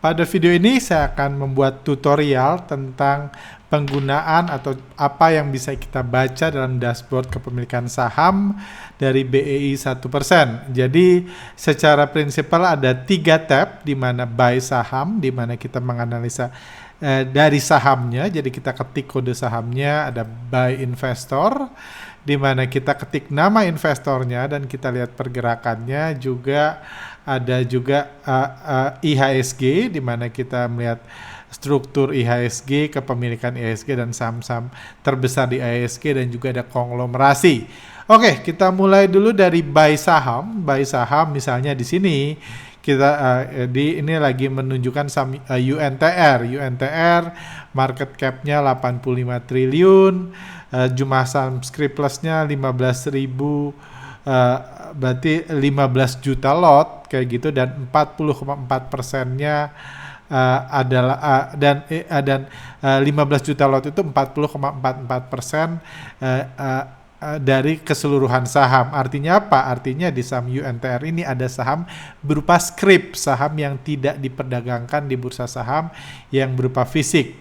Pada video ini saya akan membuat tutorial tentang penggunaan atau apa yang bisa kita baca dalam dashboard kepemilikan saham dari BEI 1%. Jadi secara prinsipal ada 3 tab, di mana buy saham, di mana kita menganalisa dari sahamnya. Jadi kita ketik kode sahamnya, ada buy investor, di mana kita ketik nama investornya dan kita lihat pergerakannya. Juga ada juga IHSG, di mana kita melihat struktur IHSG, kepemilikan IHSG dan saham-saham terbesar di IHSG, dan juga ada konglomerasi. Oke, kita mulai dulu dari buy saham. Buy saham misalnya di sini kita ini lagi menunjukkan saham UNTR. UNTR market cap-nya 85 triliun, jumlah saham scriptless-nya 15.000, berarti 15 juta lot kayak gitu, dan 40,4%-nya adalah dan 15 juta lot itu 40,44% dari keseluruhan saham. Artinya apa? Artinya di saham UNTR ini ada saham berupa scrip, saham yang tidak diperdagangkan di bursa saham yang berupa fisik.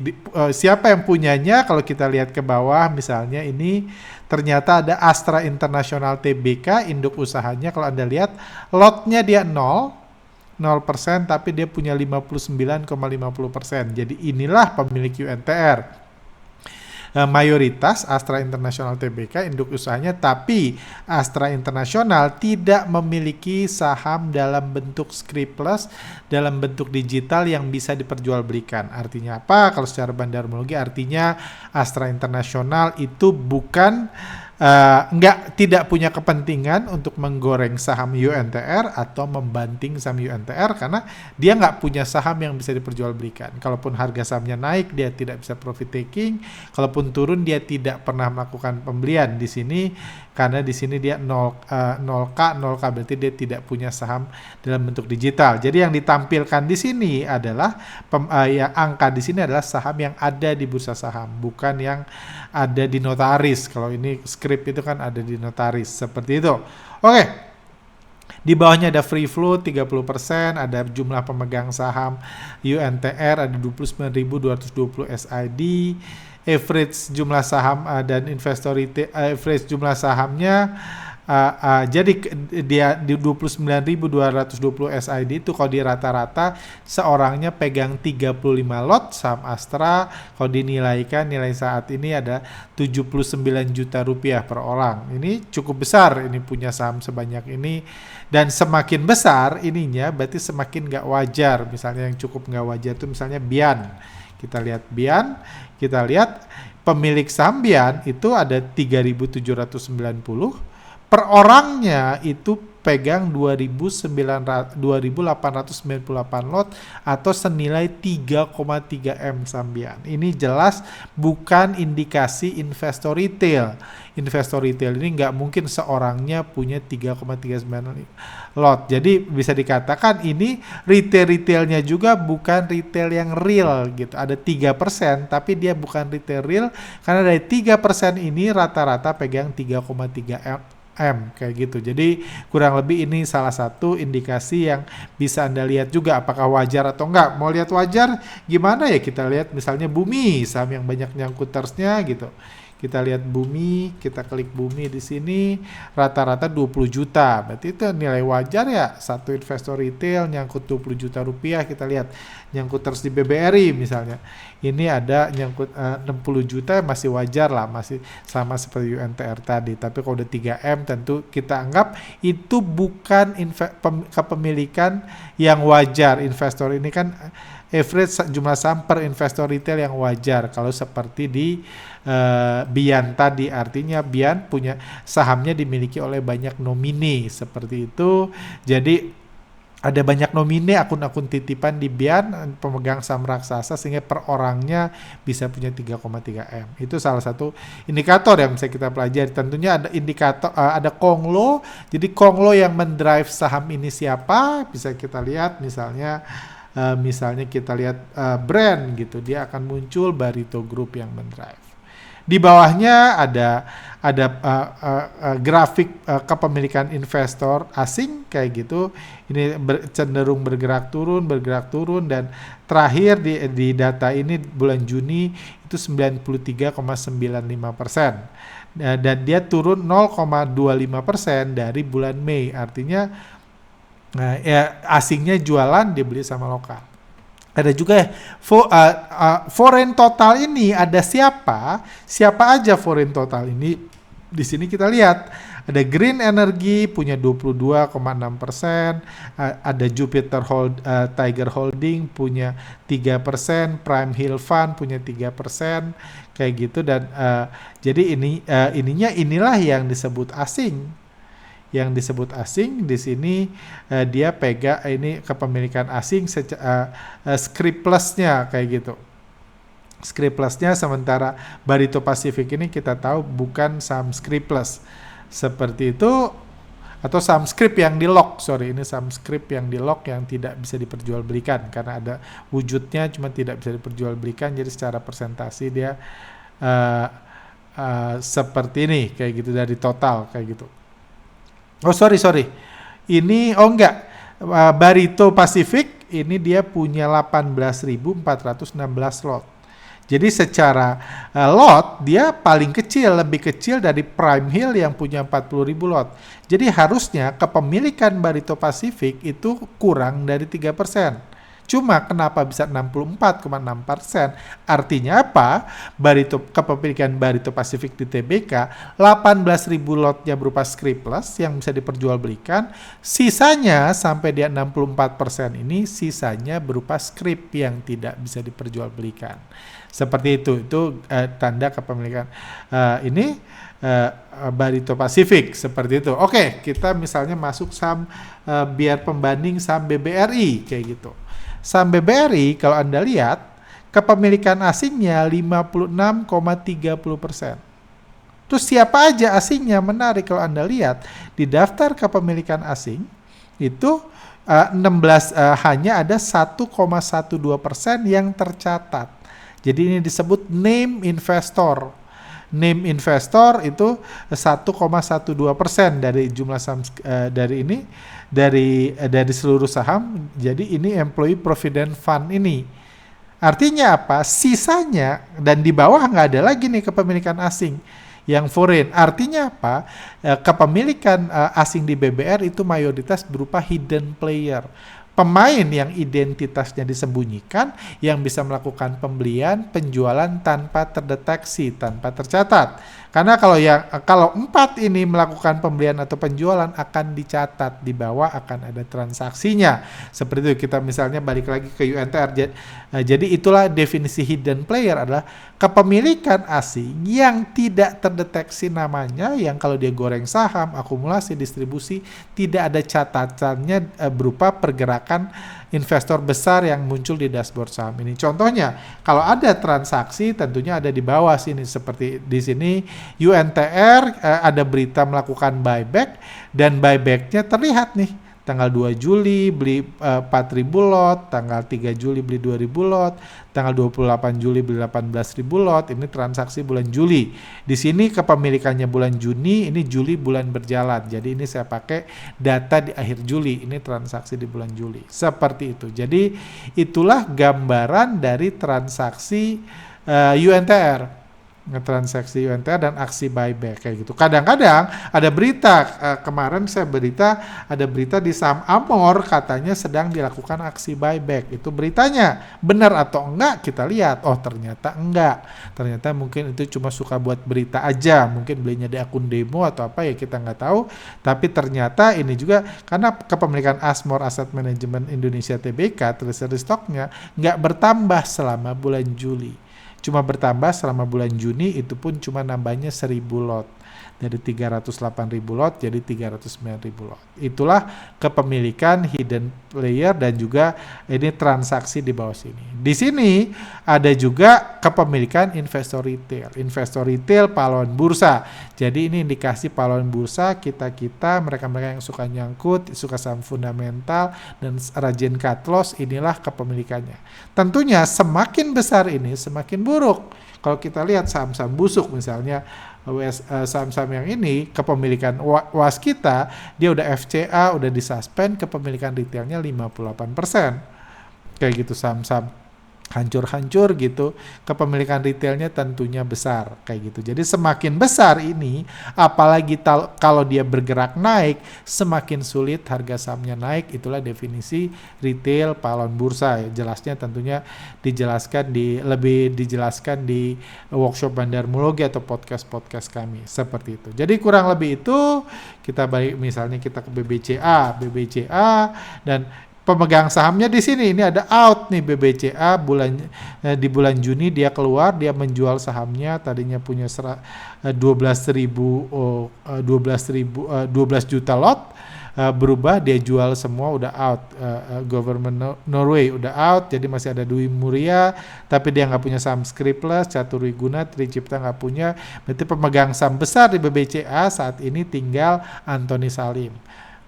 Siapa yang punyanya? Kalau kita lihat ke bawah misalnya ini ternyata ada Astra International Tbk, induk usahanya. Kalau Anda lihat lotnya dia 0%, tapi dia punya 59,50%. Jadi inilah pemilik UNTR. Mayoritas Astra International Tbk induk usahanya, tapi Astra International tidak memiliki saham dalam bentuk scriptless, dalam bentuk digital yang bisa diperjualbelikan. Artinya apa? Kalau secara bandarmologi artinya Astra International itu bukan tidak punya kepentingan untuk menggoreng saham UNTR atau membanting saham UNTR, karena dia nggak punya saham yang bisa diperjualbelikan. Kalaupun harga sahamnya naik, dia tidak bisa profit taking. Kalaupun turun, dia tidak pernah melakukan pembelian di sini, karena di sini dia 0K berarti dia tidak punya saham dalam bentuk digital. Jadi yang ditampilkan di sini adalah angka di sini adalah saham yang ada di bursa saham, bukan yang ada di notaris. Kalau ini script itu kan ada di notaris, seperti itu. Oke. Di bawahnya ada free float 30%, ada jumlah pemegang saham UNTR ada 29.220 SID, average jumlah saham dan investor retail, average jumlah sahamnya jadi dia di 29.220 SID itu kalau di rata-rata seorangnya pegang 35 lot saham Astra. Kalau dinilaikan, nilai saat ini ada 79 juta rupiah per orang. Ini cukup besar, ini punya saham sebanyak ini, dan semakin besar ininya berarti semakin gak wajar. Misalnya yang cukup gak wajar itu misalnya Bian. Kita lihat Bian, kita lihat pemilik saham Bian itu ada 3.790, per orangnya itu pegang 2.898 lot atau senilai 3,3 M sambian. Ini jelas bukan indikasi investor retail. Investor retail ini nggak mungkin seorangnya punya 3,39 lot. Jadi bisa dikatakan ini retailnya juga bukan retail yang real gitu. Ada 3%, tapi dia bukan retail real, karena dari 3% ini rata-rata pegang 3,3 M kayak gitu. Jadi kurang lebih ini salah satu indikasi yang bisa Anda lihat juga apakah wajar atau enggak. Mau lihat wajar gimana ya? Kita lihat misalnya Bumi, saham yang banyak nyangkutersnya gitu. Kita lihat Bumi, kita klik Bumi di sini, rata-rata 20 juta. Berarti itu nilai wajar ya, satu investor retail nyangkut 20 juta rupiah. Kita lihat nyangkuters di BBRI misalnya. Ini ada nyangkut 60 juta, masih wajar lah, masih sama seperti UNTR tadi. Tapi kalau udah 3M tentu kita anggap itu bukan kepemilikan yang wajar. Investor ini kan average jumlah saham per investor retail yang wajar. Kalau seperti di Bian tadi, artinya Bian punya sahamnya dimiliki oleh banyak nomine seperti itu. Jadi ada banyak nomine, akun-akun titipan di Bian, pemegang saham raksasa, sehingga per orangnya bisa punya 3,3 M. Itu salah satu indikator yang bisa kita pelajari. Tentunya ada indikator, ada konglo. Jadi konglo yang mendrive saham ini siapa? Bisa kita lihat misalnya kita lihat brand gitu, dia akan muncul Barito Group yang mendrive. Di bawahnya ada grafik kepemilikan investor asing kayak gitu. Ini cenderung bergerak turun dan terakhir di data ini bulan Juni itu 93,95%. Dan dia turun 0,25% dari bulan Mei. Artinya ya asingnya jualan, dibeli sama lokal. Ada juga ya, foreign total ini ada siapa aja foreign total ini. Di sini kita lihat ada Green Energy punya 22,6%, ada Jupiter Tiger Holding punya 3%, Prime Hill Fund punya 3%, kayak gitu. Dan jadi inilah yang disebut asing. Yang disebut asing di sini dia pegang ini kepemilikan asing scriptless-nya kayak gitu. Scriptless-nya, sementara Barito Pacific ini kita tahu bukan saham scriptless seperti itu, atau saham script yang di lock, ini saham script yang di lock yang tidak bisa diperjualbelikan karena ada wujudnya cuma tidak bisa diperjualbelikan, jadi secara persentasi dia seperti ini kayak gitu dari total kayak gitu. Ini Barito Pacific ini dia punya 18.416 lot. Jadi secara lot dia paling kecil, lebih kecil dari Prime Hill yang punya 40.000 lot. Jadi harusnya kepemilikan Barito Pacific itu kurang dari 3%. Cuma kenapa bisa 64,6%? Artinya apa? Kepemilikan Barito Pacific di TBK 18.000 lotnya berupa scriptless yang bisa diperjualbelikan. Sisanya sampai dia 64% ini sisanya berupa script yang tidak bisa diperjualbelikan. Seperti itu tanda kepemilikan Barito Pacific seperti itu. Oke, kita misalnya masuk saham biar pembanding saham BBRI kayak gitu. Saham BBRI kalau Anda lihat kepemilikan asingnya 56,30%. Terus siapa aja asingnya? Menarik kalau Anda lihat di daftar kepemilikan asing itu 16 hanya ada 1,12% yang tercatat. Jadi ini disebut name investor. Name investor itu 1,12% dari jumlah saham dari seluruh saham. Jadi ini employee provident fund ini. Artinya apa? Sisanya dan di bawah nggak ada lagi nih kepemilikan asing yang foreign. Artinya apa? Kepemilikan asing di BBR itu mayoritas berupa hidden player. Pemain yang identitasnya disembunyikan, yang bisa melakukan pembelian, penjualan tanpa terdeteksi, tanpa tercatat. Karena kalau 4 ini melakukan pembelian atau penjualan akan dicatat, di bawah akan ada transaksinya. Seperti itu, kita misalnya balik lagi ke UNTR. Jadi itulah definisi hidden player, adalah kepemilikan asing yang tidak terdeteksi namanya, yang kalau dia goreng saham, akumulasi, distribusi, tidak ada catatannya berupa pergerakan investor besar yang muncul di dashboard saham ini. Contohnya, kalau ada transaksi tentunya ada di bawah sini, seperti di sini UNTR ada berita melakukan buyback, dan buybacknya terlihat nih. Tanggal 2 Juli beli 4.000 lot, tanggal 3 Juli beli 2.000 lot, tanggal 28 Juli beli 18.000 lot. Ini transaksi bulan Juli. Di sini kepemilikannya bulan Juni, ini Juli bulan berjalan. Jadi ini saya pakai data di akhir Juli, ini transaksi di bulan Juli. Seperti itu. Jadi itulah gambaran dari transaksi UNTR. Transaksi UNTR dan aksi buyback kayak gitu. Kadang-kadang ada berita, kemarin saya ada berita di saham Amor katanya sedang dilakukan aksi buyback. Itu beritanya benar atau enggak kita lihat. Oh ternyata enggak. Ternyata mungkin itu cuma suka buat berita aja. Mungkin belinya di akun demo atau apa ya, kita nggak tahu. Tapi ternyata ini juga karena kepemilikan Asmor Asset Management Indonesia Tbk, treasury stocknya nggak bertambah selama bulan Juli. Cuma bertambah selama bulan Juni, itu pun cuma nambahnya 1.000 lot. dari 308.000 lot jadi 309.000 lot. Itulah kepemilikan hidden player dan juga ini transaksi di bawah sini. Di sini ada juga kepemilikan investor retail. Investor retail pahlawan bursa. Jadi ini indikasi pahlawan bursa kita mereka-mereka yang suka nyangkut, suka saham fundamental dan rajin cut loss, inilah kepemilikannya. Tentunya semakin besar ini semakin buruk. Kalau kita lihat saham-saham busuk misalnya saham-saham yang ini kepemilikan was kita dia udah FCA udah disuspend, kepemilikan retailnya 58%. Kayak gitu saham-saham hancur-hancur gitu, kepemilikan retailnya tentunya besar kayak gitu. Jadi semakin besar ini, apalagi kalau dia bergerak naik, semakin sulit harga sahamnya naik. Itulah definisi retail pahlawan bursa. Jelasnya tentunya lebih dijelaskan di workshop bandarmologi atau podcast kami seperti itu. Jadi kurang lebih itu kita balik misalnya kita ke BBCA dan pemegang sahamnya di sini ini ada out nih BBCA di bulan Juni dia keluar, dia menjual sahamnya tadinya punya 12 juta lot, berubah dia jual semua udah out. Government Norway udah out, jadi masih ada Dwi Muria tapi dia nggak punya saham Skriplus, Catur Wiguna, Tricipta nggak punya. Berarti pemegang saham besar di BBCA saat ini tinggal Antoni Salim.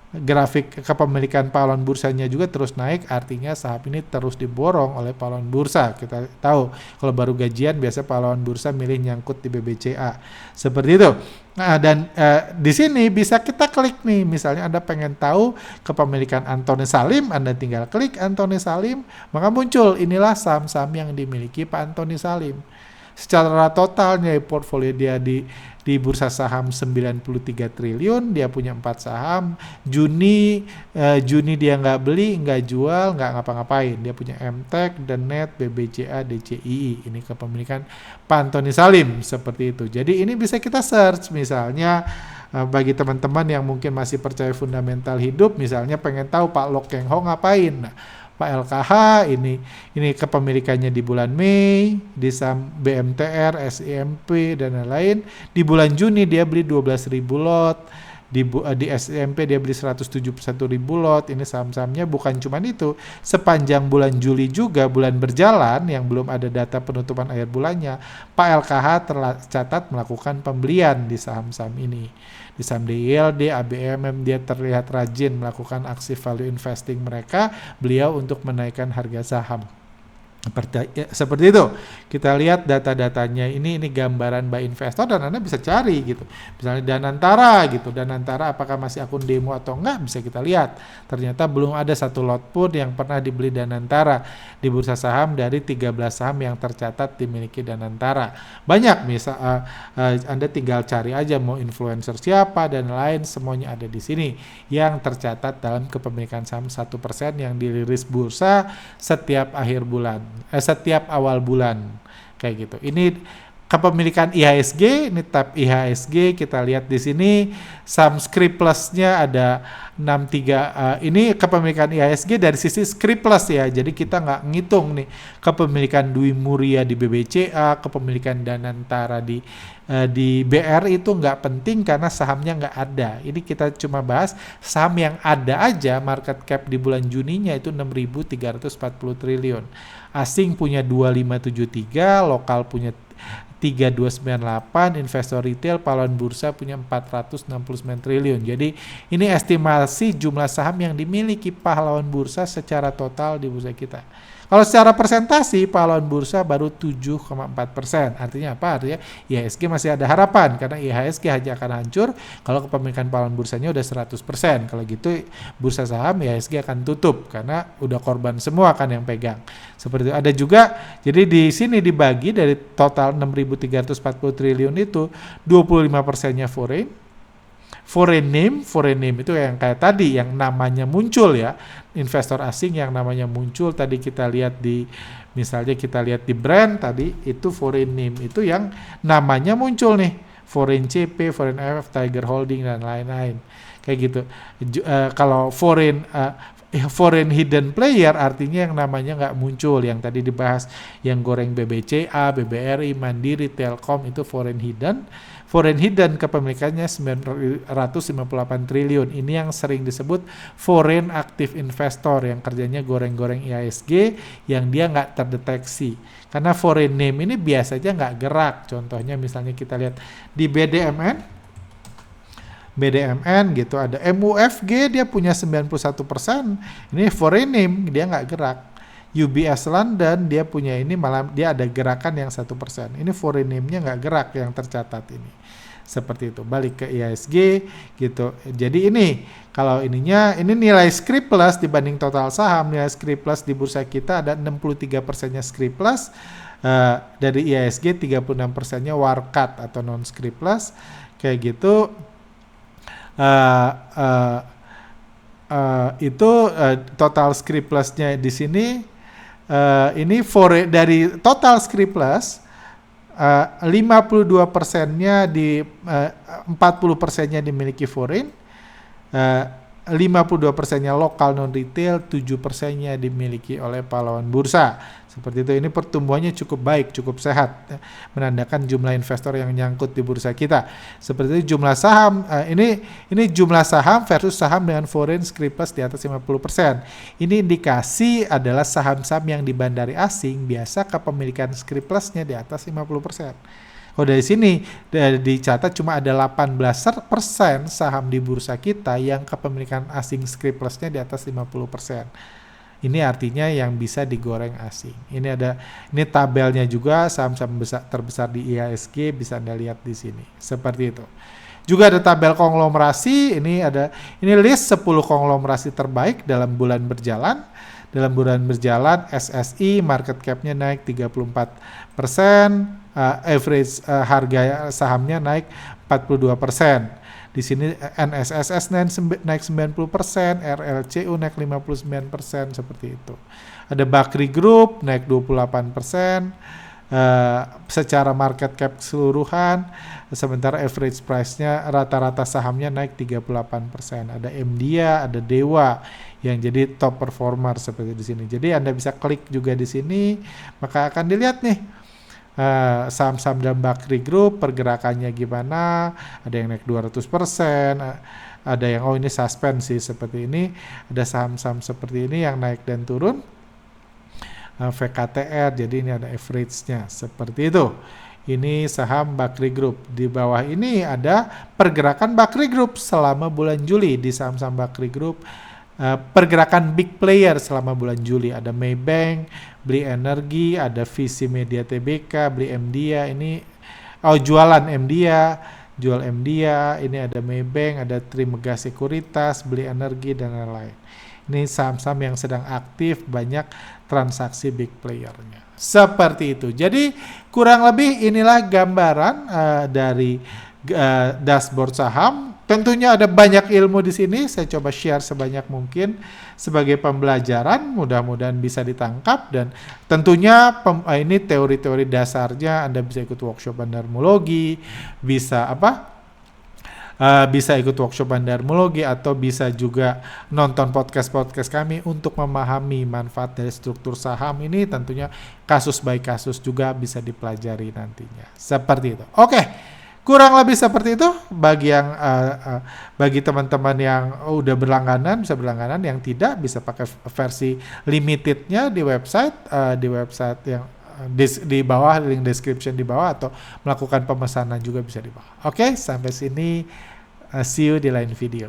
Grafik kepemilikan pahlawan bursanya juga terus naik, artinya saham ini terus diborong oleh pahlawan bursa. Kita tahu kalau baru gajian biasa pahlawan bursa milih nyangkut di BBCA seperti itu. Nah, dan di sini bisa kita klik nih, misalnya Anda pengen tahu kepemilikan Antoni Salim, Anda tinggal klik Antoni Salim, maka muncul inilah saham-saham yang dimiliki Pak Antoni Salim. Secara totalnya portfolio dia di bursa saham 93 triliun, dia punya 4 saham. Juni dia nggak beli, nggak jual, nggak ngapa-ngapain. Dia punya MTEK, DNET, BBCA, DCII. Ini kepemilikan Pak Antoni Salim seperti itu. Jadi ini bisa kita search misalnya bagi teman-teman yang mungkin masih percaya fundamental hidup, misalnya pengen tahu Pak Lok Keng Ho ngapain. Nah, Pak LKH ini kepemilikannya di bulan Mei, di saham BMTR, SIMP dan lain-lain. Di bulan Juni dia beli 12.000 lot, di SIMP dia beli 171.000 lot. Ini saham-sahamnya bukan cuma itu, sepanjang bulan Juli juga bulan berjalan yang belum ada data penutupan akhir bulannya, Pak LKH tercatat melakukan pembelian di saham-saham ini. Di saham DILD, ABMM dia terlihat rajin melakukan aksi value investing mereka, beliau untuk menaikkan harga saham. Seperti itu. Kita lihat data-datanya ini gambaran by investor dan Anda bisa cari gitu. Misalnya Danantara gitu. Danantara apakah masih akun demo atau enggak bisa kita lihat. Ternyata belum ada satu lot pun yang pernah dibeli Danantara di bursa saham dari 13 saham yang tercatat dimiliki Danantara. Banyak Anda tinggal cari aja mau influencer siapa dan lain, semuanya ada di sini yang tercatat dalam kepemilikan saham 1% yang dirilis bursa setiap akhir bulan. Setiap awal bulan kayak gitu. Ini kepemilikan IHSG, ini tab IHSG kita lihat di sini saham Skriplusnya ada 63. Ini kepemilikan IHSG dari sisi Skriplus ya. Jadi kita nggak ngitung nih kepemilikan Dwi Muria di BBCA, kepemilikan Danantara di BR itu nggak penting karena sahamnya nggak ada. Ini kita cuma bahas saham yang ada aja, market cap di bulan Juninya itu 6.340 triliun. Asing punya 2573, lokal punya 3298, investor retail pahlawan bursa punya 469 triliun. Jadi ini estimasi jumlah saham yang dimiliki pahlawan bursa secara total di bursa kita. Kalau secara persentasi pahlawan bursa baru 7,4%. Artinya apa? Artinya IHSG masih ada harapan karena IHSG hanya akan hancur kalau kepemilikan pahlawan bursanya udah 100%. Kalau gitu bursa saham IHSG akan tutup karena udah korban semua kan yang pegang. Seperti itu. Ada juga, jadi di sini dibagi dari total 6.340 triliun itu 25%-nya foreign name itu yang kayak tadi yang namanya muncul ya, investor asing yang namanya muncul tadi kita lihat misalnya kita lihat di brand tadi itu foreign name itu yang namanya muncul nih, foreign CP, foreign FF, Tiger Holding dan lain-lain kayak gitu. Kalau foreign hidden player artinya yang namanya nggak muncul, yang tadi dibahas yang goreng BBCA, BBRI, Mandiri, Telkom itu foreign hidden. Foreign hidden kepemilikannya 958 triliun. Ini yang sering disebut foreign active investor yang kerjanya goreng-goreng IHSG yang dia nggak terdeteksi. Karena foreign name ini biasanya nggak gerak. Contohnya misalnya kita lihat di BDMN gitu ada MUFG dia punya 91%. Ini foreign name dia nggak gerak. UBS London dia punya ini malah dia ada gerakan yang 1%. Ini foreign name-nya nggak gerak yang tercatat ini. Seperti itu. Balik ke IHSG gitu. Jadi ini kalau ininya ini nilai scrip plus dibanding total saham, nilai scrip plus di bursa kita ada 63%-nya scrip plus. Dari IHSG 36%-nya warkat atau non scrip plus kayak gitu. Itu total scrip plusnya di sini ini dari total scrip plus 52%-nya 40%-nya dimiliki foreign, 52%-nya lokal non retail, 7%-nya dimiliki oleh pahlawan bursa. Seperti itu. Ini pertumbuhannya cukup baik, cukup sehat, menandakan jumlah investor yang nyangkut di bursa kita. Seperti itu jumlah saham, ini jumlah saham versus saham dengan foreign scrip plus di atas 50%. Ini indikasi adalah saham-saham yang dibandari asing biasa kepemilikan scrip plusnya di atas 50%. Oh dari sini dicatat cuma ada 18% saham di bursa kita yang kepemilikan asing scrip plusnya di atas 50%. Ini artinya yang bisa digoreng asing. Ini tabelnya juga saham-saham terbesar di IHSG bisa Anda lihat di sini. Seperti itu. Juga ada tabel konglomerasi. Ini list 10 konglomerasi terbaik dalam bulan berjalan. Dalam bulan berjalan SSI market cap-nya naik 34%, average harga sahamnya naik 42%. Di sini NSSS naik 90%, RLCU naik 59%, seperti itu. Ada Bakri Group naik 28%, secara market cap keseluruhan, sementara average price-nya rata-rata sahamnya naik 38%. Ada MDIA, ada Dewa yang jadi top performer seperti di sini. Jadi Anda bisa klik juga di sini, maka akan dilihat nih saham-saham dalam Bakri Group pergerakannya gimana, ada yang naik 200%, ada yang ini suspend sih seperti ini, ada saham-saham seperti ini yang naik dan turun, VKTR, jadi ini ada average-nya seperti itu. Ini saham Bakri Group. Di bawah ini ada pergerakan Bakri Group selama bulan Juli. Di saham-saham Bakri Group pergerakan big player selama bulan Juli, ada Maybank, Beli Energi, ada Visi Media Tbk, Beli MDIA, ini jualan MDIA, jual MDIA, ini ada Maybank, ada Trimegah Sekuritas, Beli Energi dan lain-lain. Ini saham-saham yang sedang aktif, banyak transaksi big playernya. Seperti itu. Jadi kurang lebih inilah gambaran dari dashboard saham. Tentunya ada banyak ilmu di sini, saya coba share sebanyak mungkin sebagai pembelajaran, mudah-mudahan bisa ditangkap, dan tentunya ini teori-teori dasarnya Anda bisa ikut workshop bandarmologi, bisa ikut workshop bandarmologi, atau bisa juga nonton podcast kami untuk memahami manfaat dari struktur saham ini. Tentunya kasus by kasus juga bisa dipelajari nantinya. Seperti itu. Oke. Kurang lebih seperti itu bagi teman-teman yang udah berlangganan bisa berlangganan, yang tidak bisa pakai versi limitednya di website yang di bawah, link description di bawah, atau melakukan pemesanan juga bisa di bawah. Oke, sampai sini, see you di lain video.